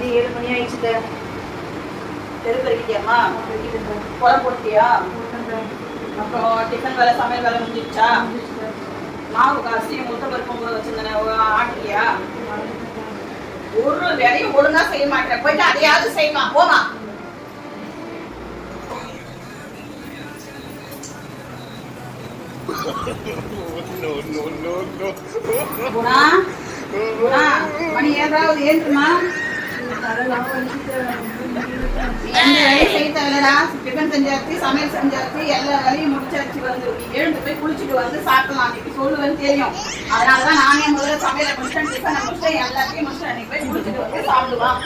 மணி 7 மணி ஆயிடுச்சு. பெருக்கறிக்கிட்டியாம்மா? குழம்பு போட்டியா? அப்புறம் டிஃபன் வேலை சமையல் வேலை முடிஞ்சிடுச்சா? மாவு காசி முட்டை பருப்பு கூட வச்சிருந்தேன் ஆட்டியா? ஒரு வேலையும் ஒழுங்கா செய்ய மாட்டேன். போயிட்டு அதையாவது செய்யலாம். போமா மணி ஏதாவது ஏற்றுமா? எந்த வேலையும் செய்ய தேவையில்லடா. டிஃபன் செஞ்சாச்சு, சமையல் செஞ்சாச்சு, எல்லா வேலையும் முடிச்சாச்சு. வந்து எழுந்து போய் குளிச்சுட்டு வந்து சாப்பிடலாம். அன்னைக்கு சொல்லுவேன்னு தெரியும். அதனாலதான் நானே முதல்ல சமையலை முடிச்சேன், டிஃபனை முடிச்சேன், எல்லாத்தையும் முடிச்சேன். அன்னைக்கு போய் குளிச்சுட்டு வந்து சாப்பிடுவான்.